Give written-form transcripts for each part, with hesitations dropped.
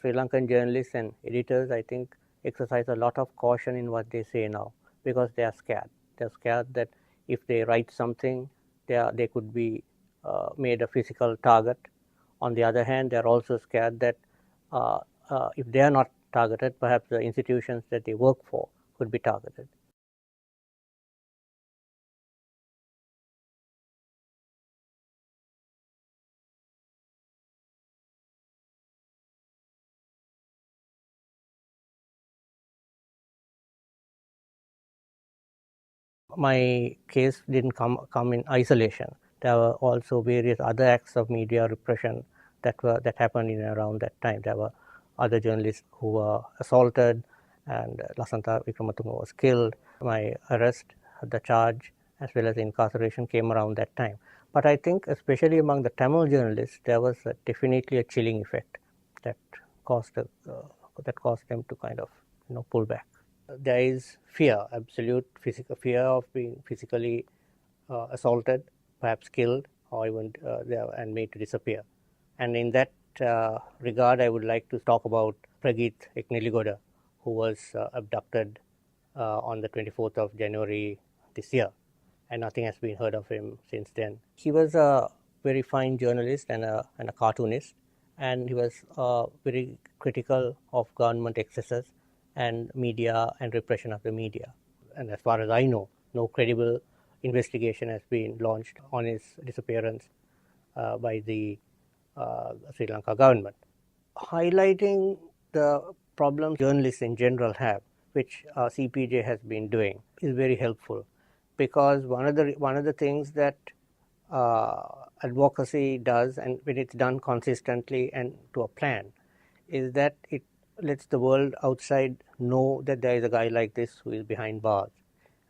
Sri Lankan journalists and editors, I think, exercise a lot of caution in what they say now, because they are scared. They're scared that if they write something, they could be made a physical target. On the other hand, they're also scared that if they are not targeted, perhaps the institutions that they work for could be targeted. My case didn't come in isolation. There were also various other acts of media repression that happened in and around that time. There were other journalists who were assaulted, and Lasantha Wickrematunge was killed. My arrest, the charge, as well as incarceration came around that time. But I think, especially among the Tamil journalists, there was definitely a chilling effect that caused them to kind of pull back. There is fear, absolute physical fear of being physically assaulted, perhaps killed, or even and made to disappear. And in that regard, I would like to talk about Prageet Ekneligoda, who was abducted on the 24th of January this year, and nothing has been heard of him since then. He was a very fine journalist and a cartoonist, and he was very critical of government excesses and media and repression of the media. And as far as I know, no credible investigation has been launched on his disappearance by the Sri Lanka government. Highlighting the problems journalists in general have, which CPJ has been doing, is very helpful, because one of the things that advocacy does, and when it's done consistently and to a plan, is that it lets the world outside know that there is a guy like this who is behind bars.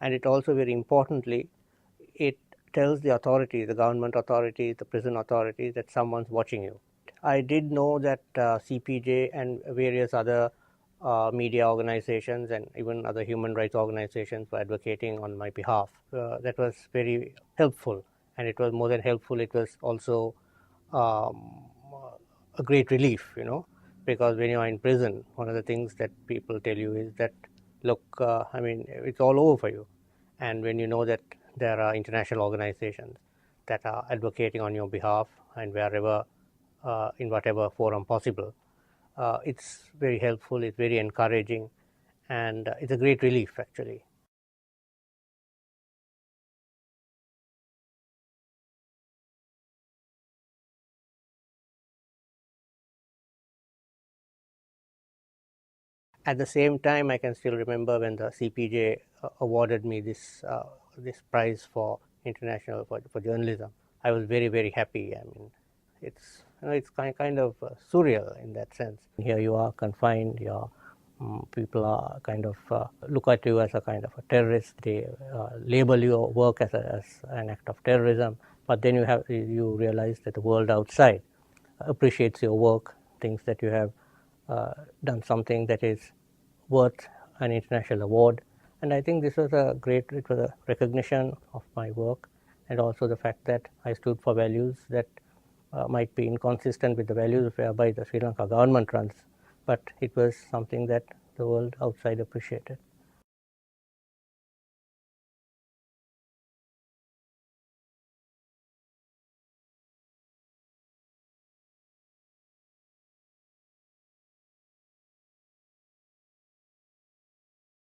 And it also, very importantly, it tells the authorities, the government authorities, the prison authorities, that someone's watching you. I did know that CPJ and various other media organizations and even other human rights organizations were advocating on my behalf. That was very helpful, and it was more than helpful, it was also a great relief, because when you are in prison, one of the things that people tell you is that, look, it's all over for you. And when you know that there are international organizations that are advocating on your behalf, and wherever, in whatever forum possible, it's very helpful, it's very encouraging, and it's a great relief, actually. At the same time, I can still remember when the CPJ awarded me this prize for international for journalism. I was very, very happy. I mean, it's it's kind of surreal in that sense. Here you are confined. People are kind of look at you as a kind of a terrorist. They label your work as an act of terrorism. But then you realize that the world outside appreciates your work, thinks that you have done something that is worth an international award. And I think this was it was a recognition of my work, and also the fact that I stood for values that might be inconsistent with the values whereby the Sri Lanka government runs, but it was something that the world outside appreciated.